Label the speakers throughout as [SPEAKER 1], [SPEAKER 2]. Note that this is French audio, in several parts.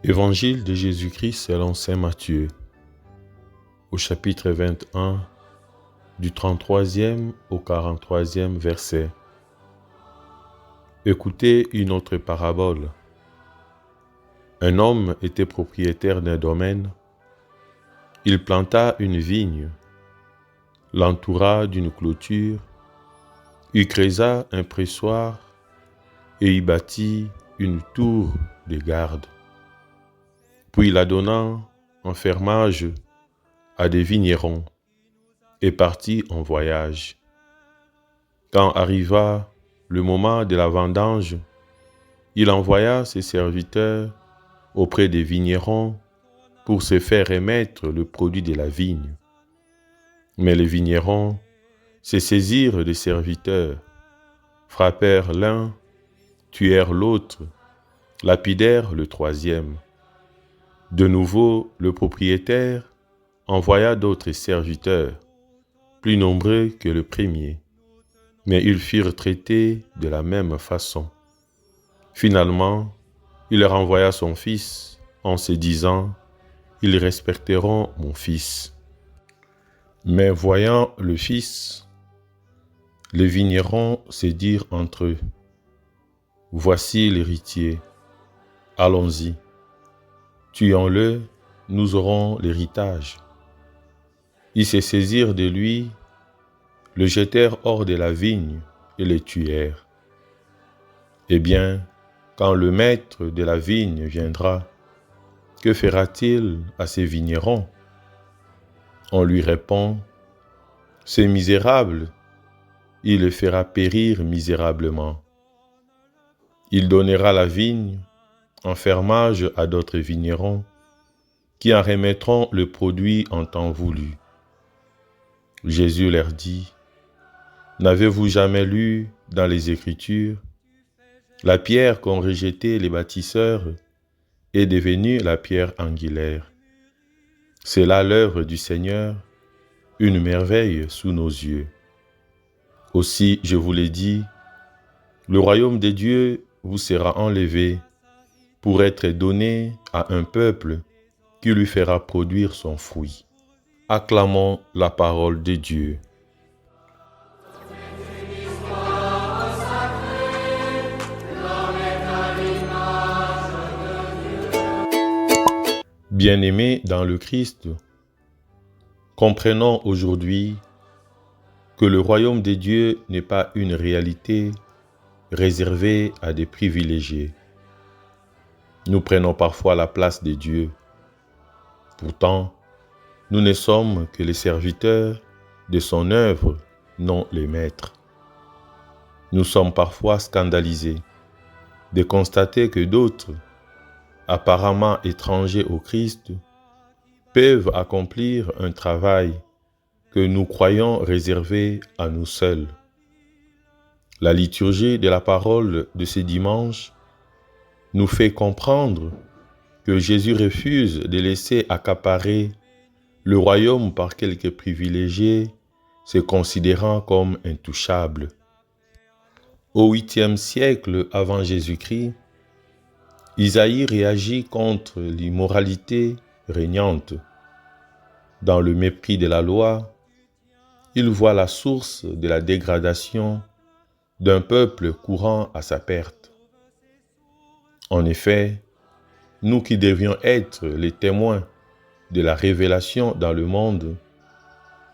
[SPEAKER 1] Évangile de Jésus-Christ selon saint Matthieu, au chapitre 21, du 33e au 43e verset. Écoutez une autre parabole. Un homme était propriétaire d'un domaine. Il planta une vigne, l'entoura d'une clôture, y creusa un pressoir et y bâtit une tour de garde. Puis la donna en fermage à des vignerons et partit en voyage. Quand arriva le moment de la vendange, il envoya ses serviteurs auprès des vignerons pour se faire remettre le produit de la vigne. Mais les vignerons se saisirent des serviteurs, frappèrent l'un, tuèrent l'autre, lapidèrent le troisième. De nouveau, le propriétaire envoya d'autres serviteurs, plus nombreux que le premier, mais ils furent traités de la même façon. Finalement, il leur envoya son fils en se disant « Ils respecteront mon fils ». Mais voyant le fils, les vignerons se dirent entre eux « Voici l'héritier, allons-y, tuons-le, nous aurons l'héritage ». Ils se saisirent de lui, le jetèrent hors de la vigne et le tuèrent. Eh bien, quand le maître de la vigne viendra, que fera-t-il à ces vignerons? On lui répond, ces misérables, il les fera périr misérablement. Il donnera la vigne en fermage à d'autres vignerons qui en remettront le produit en temps voulu. Jésus leur dit, n'avez-vous jamais lu dans les Écritures, la pierre qu'ont rejetée les bâtisseurs est devenue la pierre angulaire. C'est là l'œuvre du Seigneur, une merveille sous nos yeux. Aussi, je vous l'ai dit, le royaume de Dieu vous sera enlevé pour être donné à un peuple qui lui fera produire son fruit. Acclamons la parole de Dieu. Bien-aimés dans le Christ, comprenons aujourd'hui que le royaume de Dieu n'est pas une réalité réservée à des privilégiés. Nous prenons parfois la place de Dieu. Pourtant, nous ne sommes que les serviteurs de son œuvre, non les maîtres. Nous sommes parfois scandalisés de constater que d'autres, apparemment étrangers au Christ, peuvent accomplir un travail que nous croyons réservé à nous seuls. La liturgie de la parole de ce dimanche nous fait comprendre que Jésus refuse de laisser accaparer le royaume par quelques privilégiés se considérant comme intouchables. Au 8e siècle avant Jésus-Christ, Isaïe réagit contre l'immoralité régnante. Dans le mépris de la loi, il voit la source de la dégradation d'un peuple courant à sa perte. En effet, nous qui devions être les témoins de la révélation dans le monde,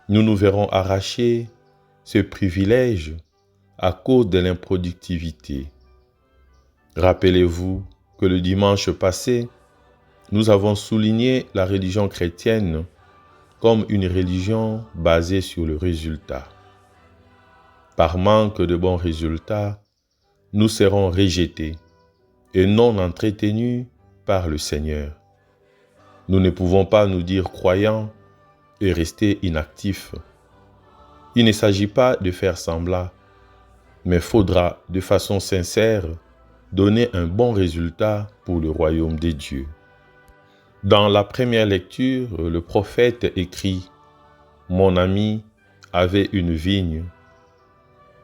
[SPEAKER 1] nous nous verrons arracher ce privilège à cause de l'improductivité. Rappelez-vous que le dimanche passé, nous avons souligné la religion chrétienne comme une religion basée sur le résultat. Par manque de bons résultats, nous serons rejetés et non entretenus par le Seigneur. Nous ne pouvons pas nous dire croyants et rester inactifs. Il ne s'agit pas de faire semblant, mais faudra de façon sincère donner un bon résultat pour le royaume des dieux. Dans la première lecture, le prophète écrit « Mon ami avait une vigne.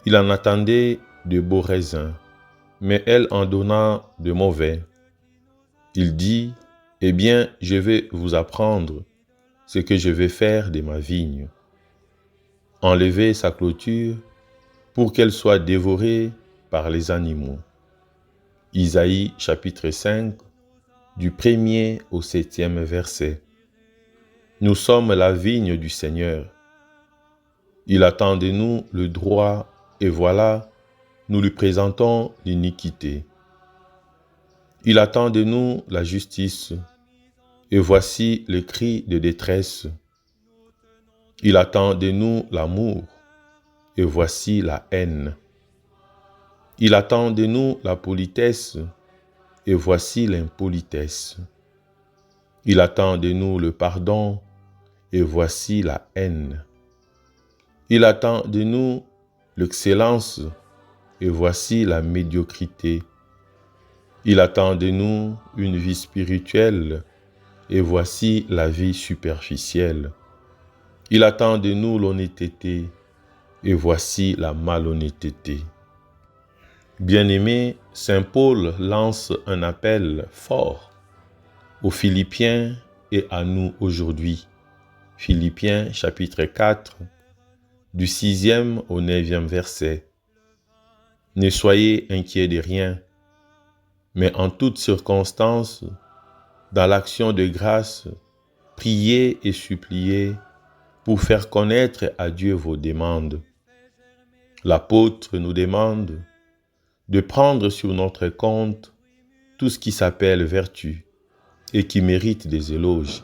[SPEAKER 1] Il en attendait de beaux raisins, mais elle en donna de mauvais. Il dit Eh bien, je vais vous apprendre ce que je vais faire de ma vigne. Enlever sa clôture pour qu'elle soit dévorée par les animaux. Isaïe chapitre 5, du 1er au 7e verset. Nous sommes la vigne du Seigneur. Il attend de nous le droit et voilà, nous lui présentons l'iniquité. Il attend de nous la justice et voici le cri de détresse. Il attend de nous l'amour et voici la haine. Il attend de nous la politesse et voici l'impolitesse. Il attend de nous le pardon et voici la haine. Il attend de nous l'excellence et voici la médiocrité. Il attend de nous une vie spirituelle et voici la vie superficielle. Il attend de nous l'honnêteté et voici la malhonnêteté. Bien-aimé, Saint Paul lance un appel fort aux Philippiens et à nous aujourd'hui. Philippiens chapitre 4, du 6e au 9e verset. Ne soyez inquiets de rien, mais en toutes circonstances, dans l'action de grâce, priez et suppliez pour faire connaître à Dieu vos demandes. L'apôtre nous demande de prendre sur notre compte tout ce qui s'appelle vertu et qui mérite des éloges.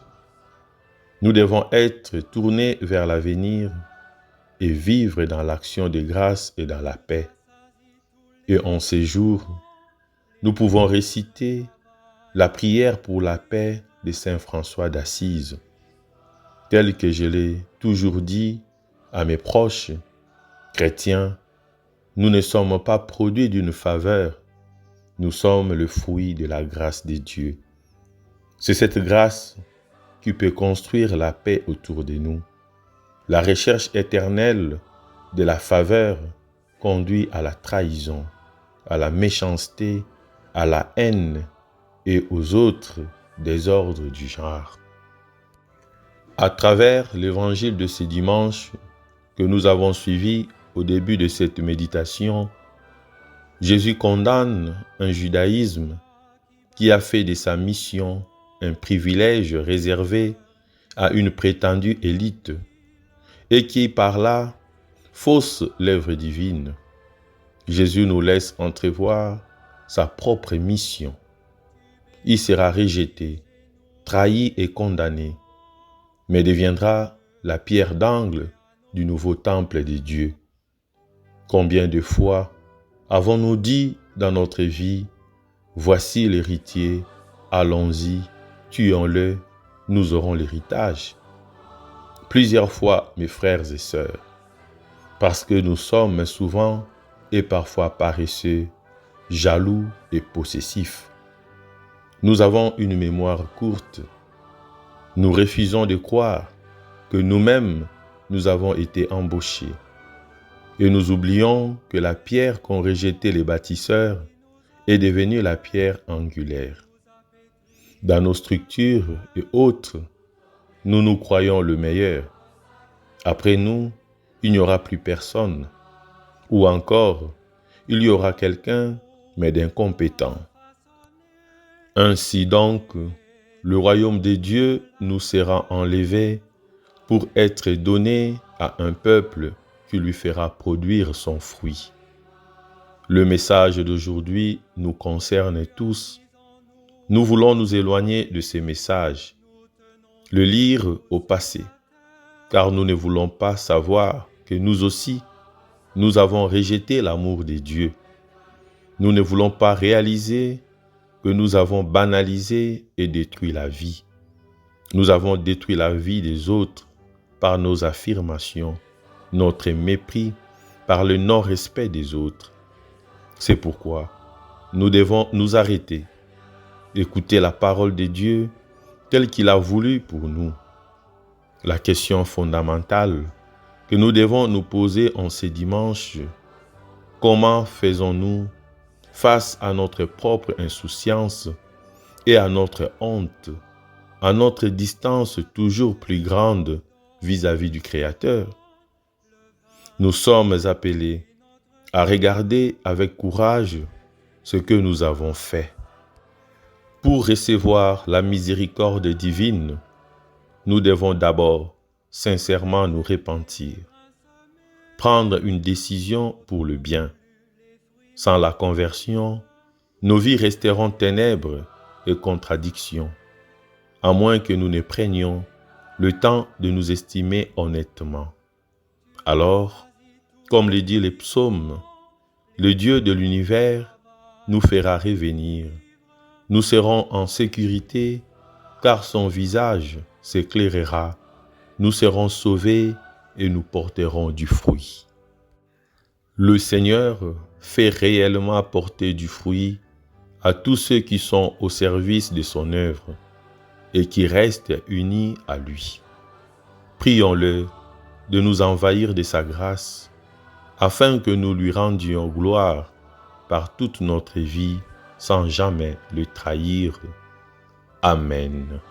[SPEAKER 1] Nous devons être tournés vers l'avenir et vivre dans l'action de grâce et dans la paix. Et en ces jours, nous pouvons réciter la prière pour la paix de Saint François d'Assise, tel que je l'ai toujours dit à mes proches chrétiens. Nous ne sommes pas produits d'une faveur, nous sommes le fruit de la grâce de Dieu. C'est cette grâce qui peut construire la paix autour de nous. La recherche éternelle de la faveur conduit à la trahison, à la méchanceté, à la haine et aux autres désordres du genre. À travers l'évangile de ce dimanche que nous avons suivi au début de cette méditation, Jésus condamne un judaïsme qui a fait de sa mission un privilège réservé à une prétendue élite et qui, par là, fausse l'œuvre divine. Jésus nous laisse entrevoir sa propre mission. Il sera rejeté, trahi et condamné, mais deviendra la pierre d'angle du nouveau temple de Dieu. Combien de fois avons-nous dit dans notre vie, voici l'héritier, allons-y, tuons-le, nous aurons l'héritage. Plusieurs fois, mes frères et sœurs, parce que nous sommes souvent et parfois paresseux, jaloux et possessifs. Nous avons une mémoire courte. Nous refusons de croire que nous-mêmes, nous avons été embauchés. Et nous oublions que la pierre qu'ont rejetée les bâtisseurs est devenue la pierre angulaire. Dans nos structures et autres, nous nous croyons le meilleur. Après nous, il n'y aura plus personne. Ou encore, il y aura quelqu'un, mais d'incompétent. Ainsi donc, le royaume de Dieu nous sera enlevé pour être donné à un peuple qui lui fera produire son fruit. Le message d'aujourd'hui nous concerne tous. Nous voulons nous éloigner de ces messages, le lire au passé, car nous ne voulons pas savoir que nous aussi, nous avons rejeté l'amour de Dieu. Nous ne voulons pas réaliser que nous avons banalisé et détruit la vie. Nous avons détruit la vie des autres par nos affirmations, notre mépris, par le non-respect des autres. C'est pourquoi nous devons nous arrêter, écouter la parole de Dieu telle qu'il a voulu pour nous. La question fondamentale que nous devons nous poser en ces dimanches, comment faisons-nous face à notre propre insouciance et à notre honte à notre distance toujours plus grande vis-à-vis du Créateur. Nous sommes appelés à regarder avec courage ce que nous avons fait. Pour recevoir la miséricorde divine, nous devons d'abord sincèrement nous repentir, prendre une décision pour le bien. Sans la conversion, nos vies resteront ténèbres et contradictions, à moins que nous ne prenions le temps de nous estimer honnêtement. Alors, comme le dit les psaumes, le Dieu de l'univers nous fera revenir. Nous serons en sécurité, car son visage s'éclairera. Nous serons sauvés et nous porterons du fruit. Le Seigneur fait réellement porter du fruit à tous ceux qui sont au service de son œuvre et qui restent unis à lui. Prions-le de nous envahir de sa grâce, afin que nous lui rendions gloire par toute notre vie sans jamais le trahir. Amen.